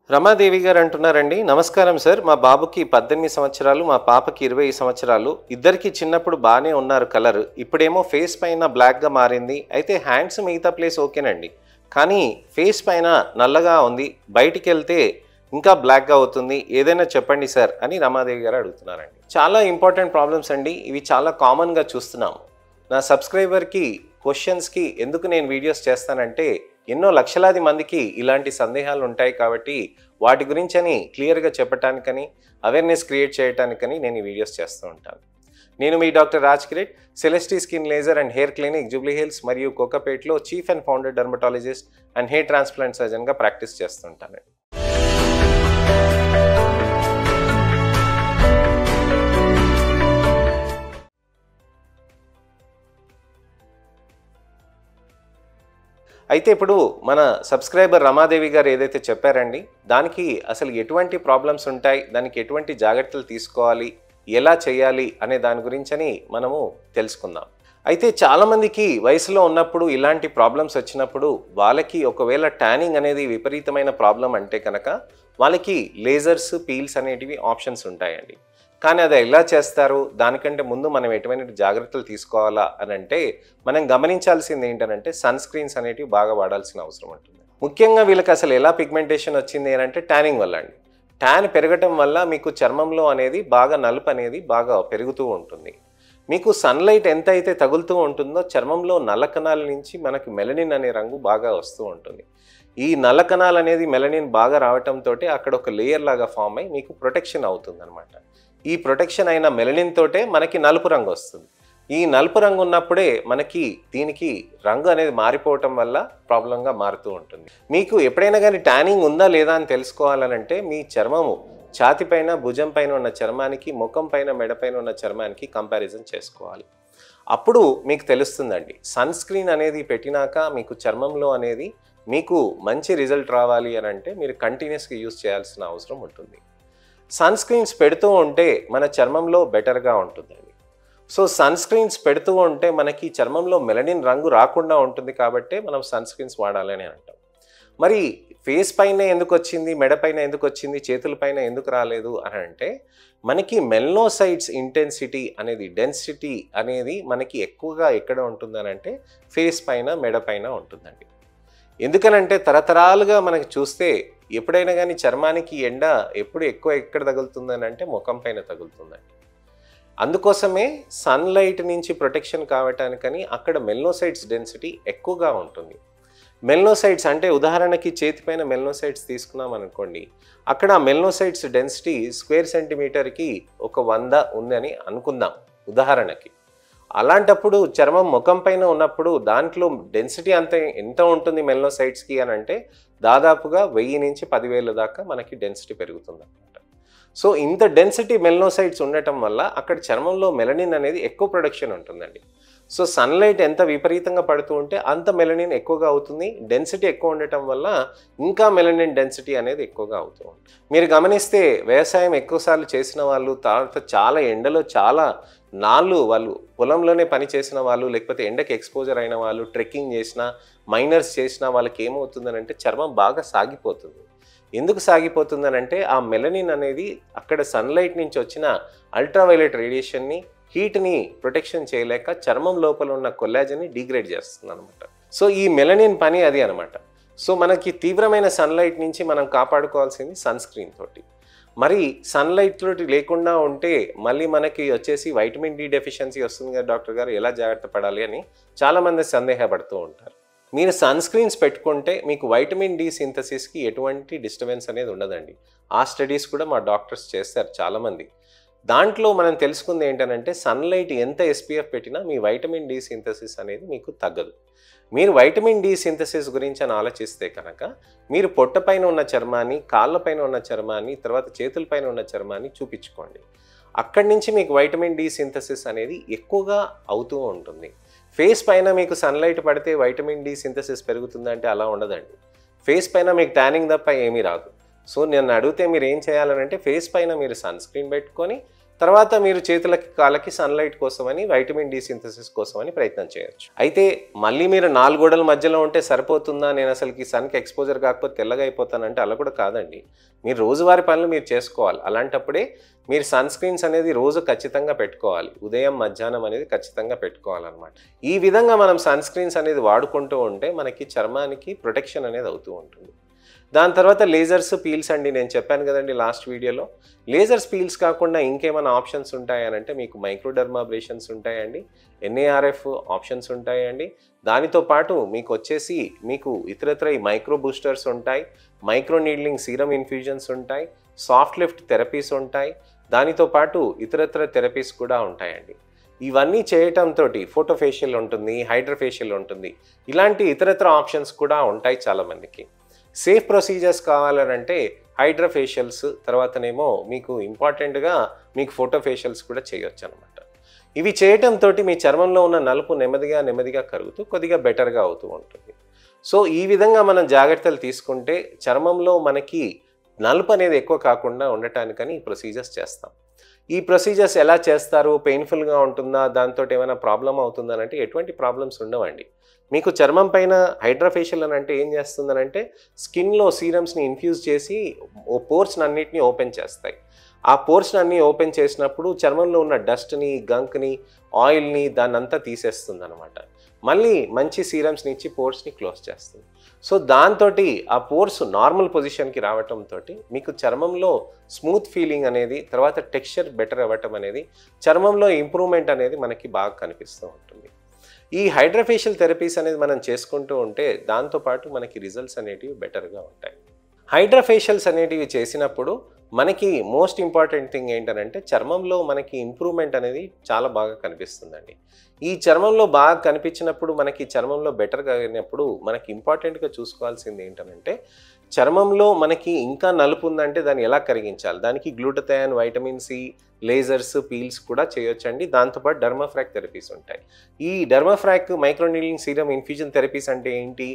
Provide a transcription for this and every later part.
రమాదేవి గారు అంటున్నారండి. నమస్కారం సార్. మా బాబుకి 18 సంవత్సరాలు, మా పాపకి 20 సంవత్సరాలు. ఇద్దరికి చిన్నప్పుడు బానే ఉన్నారు కలర్. ఇప్పుడేమో ఫేస్ పైన బ్లాక్‌గా మారింది. అయితే హ్యాండ్స్ మిగతా ప్లేస్ ఓకేనండి. కానీ ఫేస్ పైన నల్లగా ఉంది. బయటికెళ్తే ఇంకా బ్లాక్‌గా అవుతుంది. ఏదైనా చెప్పండి సార్ అని రమాదేవి గారు అడుగుతున్నారండి. చాలా ఇంపార్టెంట్ ప్రాబ్లమ్స్ అండి. ఇవి చాలా కామన్‌గా చూస్తున్నాము. నా సబ్స్క్రైబర్‌కి క్వెషన్స్‌కి ఎందుకు నేను వీడియోస్ చేస్తానంటే ఎన్నో లక్షలాది మందికి ఇలాంటి సందేహాలు ఉంటాయి కాబట్టి వాటి గురించని క్లియర్గా చెప్పటానికని అవేర్నెస్ క్రియేట్ చేయడానికని నేను ఈ వీడియోస్ చేస్తూ ఉంటాను. నేను మీ doctor Raj Kireet, Celestee skin laser and hair clinic Jubilee Hills మరియు కోకాపేట్లో chief and founder dermatologist and hair transplant సర్జన్గా ప్రాక్టీస్ చేస్తుంటాను. అయితే ఇప్పుడు మన సబ్స్క్రైబర్ రమాదేవి గారు ఏదైతే చెప్పారండి, దానికి అసలు ఎటువంటి ప్రాబ్లమ్స్ ఉంటాయి, దానికి ఎటువంటి జాగ్రత్తలు తీసుకోవాలి, ఎలా చేయాలి అనే దాని గురించని మనము తెలుసుకుందాం. అయితే చాలామందికి వయసులో ఉన్నప్పుడు ఇలాంటి ప్రాబ్లమ్స్ వచ్చినప్పుడు వాళ్ళకి ఒకవేళ ట్యానింగ్ అనేది విపరీతమైన ప్రాబ్లం అంటే కనుక వాళ్ళకి లేజర్స్, పీల్స్ అనేటివి ఆప్షన్స్ ఉంటాయండి. కానీ అది ఎలా చేస్తారు, దానికంటే ముందు మనం ఎటువంటి జాగ్రత్తలు తీసుకోవాలా అని అంటే మనం గమనించాల్సింది ఏంటంటే సన్ స్క్రీన్స్ అనేటివి బాగా వాడాల్సిన అవసరం ఉంటుంది. ముఖ్యంగా వీళ్ళకి అసలు ఎలా పిగ్మెంటేషన్ వచ్చింది అని అంటే ట్యానింగ్ వల్ల అండి. ట్యాన్ పెరగటం వల్ల మీకు చర్మంలో అనేది బాగా నలుపు అనేది బాగా పెరుగుతూ ఉంటుంది. మీకు సన్లైట్ ఎంత అయితే తగులుతూ ఉంటుందో చర్మంలో నల్ల కణాల నుంచి మనకి మెలనిన్ అనే రంగు బాగా వస్తూ ఉంటుంది. ఈ నల్ల కణాలు అనేది మెలనిన్ బాగా రావటంతో అక్కడ ఒక లేయర్ లాగా ఫామ్ అయ్యి మీకు ప్రొటెక్షన్ అవుతుంది అనమాట. ఈ ప్రొటెక్షన్ అయిన మెలనిన్ తోటే మనకి నలుపు రంగు వస్తుంది. ఈ నలుపు రంగు ఉన్నప్పుడే మనకి దీనికి రంగు అనేది మారిపోవటం వల్ల ప్రాబ్లంగా మారుతూ ఉంటుంది. మీకు ఎప్పుడైనా కానీ ట్యానింగ్ ఉందా లేదా అని తెలుసుకోవాలనంటే మీ చర్మము ఛాతి పైన, భుజం పైన ఉన్న చర్మానికి, ముఖం పైన, మెడ పైన ఉన్న చర్మానికి కంపారిజన్ చేసుకోవాలి. అప్పుడు మీకు తెలుస్తుందండి. సన్ స్క్రీన్ అనేది పెట్టినాక మీకు చర్మంలో అనేది మీకు మంచి రిజల్ట్ రావాలి అని అంటే మీరు కంటిన్యూస్గా యూజ్ చేయాల్సిన అవసరం ఉంటుంది. సన్ స్క్రీన్స్ పెడుతూ ఉంటే మన చర్మంలో బెటర్గా ఉంటుందండి. సో సన్ స్క్రీన్స్ పెడుతూ ఉంటే మనకి చర్మంలో మెలనిన్ రంగు రాకుండా ఉంటుంది కాబట్టి మనం సన్ స్క్రీన్స్ వాడాలని అంటాం. మరి ఫేస్ పైన ఎందుకు వచ్చింది, మెడ పైన ఎందుకు వచ్చింది, చేతుల పైన ఎందుకు రాలేదు అని అంటే మనకి మెలనోసైట్స్ ఇంటెన్సిటీ అనేది, డెన్సిటీ అనేది మనకి ఎక్కువగా ఎక్కడ ఉంటుందని అంటే ఫేస్ పైన, మెడ పైన ఉంటుందండి. ఎందుకనంటే తరతరాలుగా మనకి చూస్తే ఎప్పుడైనా కానీ చర్మానికి ఎండ ఎప్పుడు ఎక్కువ ఎక్కడ తగులుతుందని అంటే ముఖం పైన తగులుతుందండి. అందుకోసమే సన్లైట్ నుంచి ప్రొటెక్షన్ కావటానికని అక్కడ మెలనోసైట్స్ డెన్సిటీ ఎక్కువగా ఉంటుంది. మెలనోసైట్స్ అంటే ఉదాహరణకి చేతిపైన మెలనోసైట్స్ తీసుకున్నాం అనుకోండి, అక్కడ మెలనోసైట్స్ డెన్సిటీ స్క్వేర్ సెంటీమీటర్కి ఒక 100 ఉందని అనుకుందాం ఉదాహరణకి. అలాంటప్పుడు చర్మం ముఖం పైన ఉన్నప్పుడు దాంట్లో డెన్సిటీ ఎంత ఉంటుంది మెలనోసైట్స్కి అని అంటే దాదాపుగా 1000 నుంచి 10,000 దాకా మనకి డెన్సిటీ పెరుగుతుంది అనమాట. సో ఇంత డెన్సిటీ మెలనోసైట్స్ ఉండటం వల్ల అక్కడ చర్మంలో మెలనిన్ అనేది ఎక్కువ ప్రొడక్షన్ ఉంటుందండి. సో సన్లైట్ ఎంత విపరీతంగా పడుతూ ఉంటే అంత మెలనిన్ ఎక్కువగా అవుతుంది. డెన్సిటీ ఎక్కువ ఉండటం వల్ల ఇంకా మెలనిన్ డెన్సిటీ అనేది ఎక్కువగా అవుతూ ఉంటుంది. మీరు గమనిస్తే వ్యవసాయం ఎక్కువసార్లు చేసిన వాళ్ళు, తర్వాత చాలా ఎండలో చాలా నాళ్ళు వాళ్ళు పొలంలోనే పని చేసిన వాళ్ళు, లేకపోతే ఎండకి ఎక్స్పోజర్ అయిన వాళ్ళు, ట్రెక్కింగ్ చేసిన, మైనర్స్ చేసిన వాళ్ళకి ఏమవుతుందని అంటే చర్మం బాగా సాగిపోతుంది. ఎందుకు సాగిపోతుందనంటే ఆ మెలనిన్ అనేది అక్కడ సన్లైట్ నుంచి వచ్చిన అల్ట్రావైలెట్ రేడియేషన్ని, హీట్ని ప్రొటెక్షన్ చేయలేక చర్మం లోపల ఉన్న కొల్లాజన్ని డిగ్రేడ్ చేస్తుంది అనమాట. సో ఈ మెలనిన్ పని అది అనమాట. సో మనకి తీవ్రమైన సన్లైట్ నుంచి మనం కాపాడుకోవాల్సింది సన్ స్క్రీన్ తోటి. మరి సన్లైట్ తోటి లేకుండా ఉంటే మళ్ళీ మనకి వచ్చేసి వైటమిన్ డి డెఫిషియన్సీ వస్తుంది కదా డాక్టర్ గారు, ఎలా జాగ్రత్త పడాలి అని చాలామంది సందేహపడుతూ ఉంటారు. మీరు సన్ స్క్రీన్స్ పెట్టుకుంటే మీకు వైటమిన్ డి సింథసిస్కి ఎటువంటి డిస్టర్బెన్స్ అనేది ఉండదండి. ఆ స్టడీస్ కూడా మా డాక్టర్స్ చేస్తారు చాలామంది. దాంట్లో మనం తెలుసుకుంది ఏంటంటే సన్లైట్ ఎంత ఎస్పీఎఫ్ పెట్టినా మీ వైటమిన్ డి సింథసిస్ అనేది మీకు తగ్గదు. మీరు వైటమిన్ డి సింథసిస్ గురించి అని ఆలోచిస్తే కనుక మీరు పొట్టపైన ఉన్న చర్మాన్ని, కాళ్ళపైన ఉన్న చర్మాన్ని, తర్వాత చేతులపైన ఉన్న చర్మాన్ని చూపించుకోండి. అక్కడి నుంచి మీకు వైటమిన్ డి సింథసిస్ అనేది ఎక్కువగా అవుతూ ఉంటుంది. ఫేస్ పైన మీకు సన్లైట్ పడితే వైటమిన్ డి సింథసిస్ పెరుగుతుందంటే అలా ఉండదండి. ఫేస్ పైన మీకు ట్యానింగ్ తప్ప ఏమీ రాదు. సో నన్ను అడిగితే మీరు ఏం చేయాలనంటే ఫేస్ పైన మీరు సన్ స్క్రీన్ పెట్టుకొని తర్వాత మీరు చేతులకి కాళ్ళకి సన్లైట్ కోసమని వైటమిన్ డి సింథసిస్ కోసమని ప్రయత్నం చేయొచ్చు. అయితే మళ్ళీ మీరు 4 గోడల మధ్యలో ఉంటే సరిపోతుందా, నేను అసలుకి సన్కి ఎక్స్పోజర్ కాకపోతే తెల్లగా అయిపోతానంటే అలా కూడా కాదండి. మీరు రోజువారీ పనులు మీరు చేసుకోవాలి. అలాంటప్పుడే మీరు సన్ స్క్రీన్స్ అనేది రోజు ఖచ్చితంగా పెట్టుకోవాలి. ఉదయం మధ్యాహ్నం అనేది ఖచ్చితంగా పెట్టుకోవాలన్నమాట. ఈ విధంగా మనం సన్ స్క్రీన్స్ అనేది వాడుకుంటూ ఉంటే మనకి చర్మానికి ప్రొటెక్షన్ అనేది అవుతూ ఉంటుంది. దాని తర్వాత లేజర్స్, పీల్స్ అండి. నేను చెప్పాను కదండి లాస్ట్ వీడియోలో. లేజర్స్, పీల్స్ కాకుండా ఇంకేమైనా ఆప్షన్స్ ఉంటాయనంటే మీకు మైక్రోడర్మాబ్రేషన్స్ ఉంటాయండి, ఎన్ఏఆర్ఎఫ్ ఆప్షన్స్ ఉంటాయండి. దానితో పాటు మీకు వచ్చేసి ఇతరత్ర ఈ మైక్రో బూస్టర్స్ ఉంటాయి, మైక్రో నీడ్లింగ్ సీరం ఇన్ఫ్యూజన్స్ ఉంటాయి, సాఫ్ట్ లిఫ్ట్ థెరపీస్ ఉంటాయి. దానితో పాటు ఇతరత్ర థెరపీస్ కూడా ఉంటాయండి. ఇవన్నీ చేయటంతో ఫోటోఫేషియల్ ఉంటుంది, హైడ్రోఫేషియల్ ఉంటుంది. ఇలాంటి ఇతరత్ర ఆప్షన్స్ కూడా ఉంటాయి చాలామందికి. సేఫ్ ప్రొసీజర్స్ కావాలనంటే హైడ్రోఫేషియల్స్, తర్వాతనేమో మీకు ఇంపార్టెంట్గా మీకు ఫోటోఫేషియల్స్ కూడా చేయొచ్చు అనమాట. ఇవి చేయటంతో మీ చర్మంలో ఉన్న నలుపు నెమ్మదిగా కరుగుతూ కొద్దిగా బెటర్గా అవుతూ ఉంటుంది. సో ఈ విధంగా మనం జాగ్రత్తలు తీసుకుంటే చర్మంలో మనకి నలుపు అనేది ఎక్కువ కాకుండా ఉండటానికని ఈ ప్రొసీజర్స్ చేస్తాం. ఈ ప్రొసీజర్స్ ఎలా చేస్తారు, పెయిన్ఫుల్గా ఉంటుందా, దాంతో ఏమైనా ప్రాబ్లం అవుతుందా అంటే ఎటువంటి ప్రాబ్లమ్స్ ఉండవండి. మీకు చర్మం పైన హైడ్రోఫేషియల్ అని అంటే ఏం చేస్తుందనంటే స్కిన్లో సీరమ్స్ని ఇన్ఫ్యూజ్ చేసి పోర్స్ని అన్నిటినీ ఓపెన్ చేస్తాయి. ఆ పోర్స్ని అన్నీ ఓపెన్ చేసినప్పుడు చర్మంలో ఉన్న డస్ట్ని, గంక్ని, ఆయిల్ని దాన్నంతా తీసేస్తుంది అనమాట. మళ్ళీ మంచి సీరమ్స్ని ఇచ్చి పోర్స్ని క్లోజ్ చేస్తుంది. సో దాంతో ఆ పోర్స్ నార్మల్ పొజిషన్కి రావటంతో మీకు చర్మంలో స్మూత్ ఫీలింగ్ అనేది, తర్వాత టెక్స్చర్ బెటర్ అవ్వటం అనేది, చర్మంలో ఇంప్రూవ్మెంట్ అనేది మనకి బాగా కనిపిస్తూ ఉంటుంది. ఈ హైడ్రోఫేషియల్ థెరపీస్ అనేది మనం చేసుకుంటూ ఉంటే దాంతోపాటు మనకి రిజల్ట్స్ అనేటివి బెటర్గా ఉంటాయి. హైడ్రోఫేషియల్స్ అనేటివి చేసినప్పుడు మనకి మోస్ట్ ఇంపార్టెంట్ థింగ్ ఏంటంటే చర్మంలో మనకి ఇంప్రూవ్మెంట్ అనేది చాలా బాగా కనిపిస్తుందండి. ఈ చర్మంలో బాగా కనిపించినప్పుడు మనకి చర్మంలో బెటర్గా అయినప్పుడు మనకి ఇంపార్టెంట్గా చూసుకోవాల్సింది ఏంటంటే చర్మంలో మనకి ఇంకా నలుపు ఉందంటే దాన్ని ఎలా కరిగించాలి. దానికి glutathione, vitamin C, lasers, peels కూడా చేయొచ్చండి. దాంతోపాటు డర్మాఫ్రాక్ థెరపీస్ ఉంటాయి. ఈ Dermafrac microneedling serum infusion therapies అంటే ఏంటి,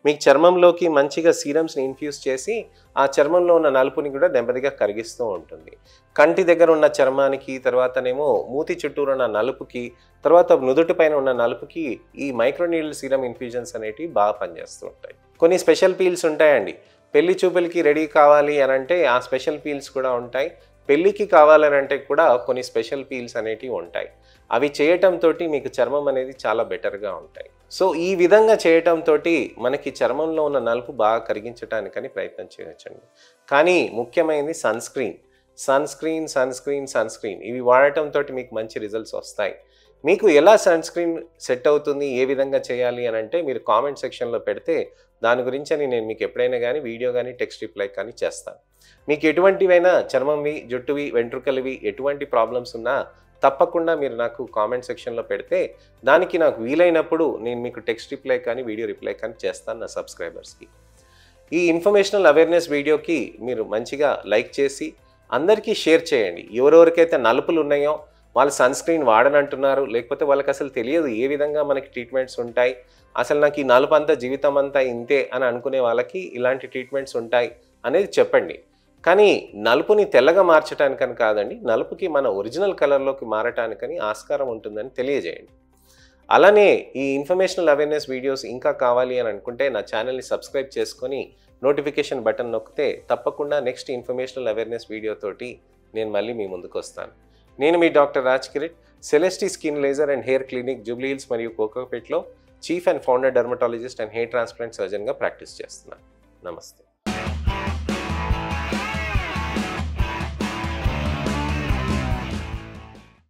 మీకు చర్మంలోకి మంచిగా సీరమ్స్ని ఇన్ఫ్యూజ్ చేసి ఆ చర్మంలో ఉన్న నలుపుని కూడా నెమ్మదిగా కరిగిస్తూ ఉంటుంది. కంటి దగ్గర ఉన్న చర్మానికి, తర్వాతనేమో మూతి చుట్టూరు ఉన్న నలుపుకి, తర్వాత నుదుటి పైన ఉన్న నలుపుకి ఈ మైక్రోనీడ్ల్ సీరం ఇన్ఫ్యూజన్స్ అనేటివి బాగా పనిచేస్తూ ఉంటాయి. కొన్ని స్పెషల్ పీల్స్ ఉంటాయండి. పెళ్లి చూపులకి రెడీ కావాలి అని అంటే ఆ స్పెషల్ పీల్స్ కూడా ఉంటాయి. పెళ్ళికి కావాలని అంటే కూడా కొన్ని స్పెషల్ పీల్స్ అనేటివి ఉంటాయి. అవి చేయటంతో మీకు చర్మం అనేది చాలా బెటర్గా ఉంటాయి. సో ఈ విధంగా చేయటంతో మనకి చర్మంలో ఉన్న నలుపు బాగా కరిగించడానికని ప్రయత్నం చేయొచ్చండి. కానీ ముఖ్యమైనది సన్ స్క్రీన్ ఇవి వాడటంతో మీకు మంచి రిజల్ట్స్ వస్తాయి. మీకు ఎలా సన్ స్క్రీన్ సెట్ అవుతుంది, ఏ విధంగా చేయాలి అని అంటే మీరు కామెంట్ సెక్షన్లో పెడితే దాని గురించి నేను మీకు ఎప్పుడైనా కానీ వీడియో కానీ టెక్స్ట్ రిప్లై కానీ చేస్తాను. మీకు ఎటువంటివైనా చర్మంవి, జుట్టువి, వెంట్రుకలవి ఎటువంటి ప్రాబ్లమ్స్ ఉన్నా తప్పకుండా మీరు నాకు కామెంట్ సెక్షన్లో పెడితే దానికి నాకు వీలైనప్పుడు నేను మీకు టెక్స్ట్ రిప్లై కానీ వీడియో రిప్లై కానీ చేస్తాను నా సబ్స్క్రైబర్స్కి. ఈ ఇన్ఫర్మేషనల్ అవేర్నెస్ వీడియోకి మీరు మంచిగా లైక్ చేసి అందరికీ షేర్ చేయండి. ఎవరెవరికైతే నలుపులు ఉన్నాయో వాళ్ళు సన్ స్క్రీన్ వాడనంటున్నారు, లేకపోతే వాళ్ళకి అసలు తెలియదు ఏ విధంగా మనకి ట్రీట్మెంట్స్ ఉంటాయి, అసలు నాకు ఈ నలుపు అంతా జీవితం అంతా ఇంతే అని అనుకునే వాళ్ళకి ఇలాంటి ట్రీట్మెంట్స్ ఉంటాయి అనేది చెప్పండి. కానీ నలుపుని తెల్లగా మార్చడానికని కాదండి, నలుపుకి మన ఒరిజినల్ కలర్లోకి మారటానికని ఆస్కారం ఉంటుందని తెలియజేయండి. అలానే ఈ ఇన్ఫర్మేషనల్ అవేర్నెస్ వీడియోస్ ఇంకా కావాలి అని అనుకుంటే నా ఛానల్ని సబ్స్క్రైబ్ చేసుకొని నోటిఫికేషన్ బటన్ నొక్కితే తప్పకుండా నెక్స్ట్ ఇన్ఫర్మేషనల్ అవేర్నెస్ వీడియోతోటి నేను మళ్ళీ మీ ముందుకు వస్తాను. నేను మీ doctor Raj Kireet, Celestee skin laser and hair clinic, Jubilee Hills మరియు కోకాపేట్లో chief and founder dermatologist and hair transplant సర్జన్గా ప్రాక్టీస్ చేస్తున్నాను. నమస్తే.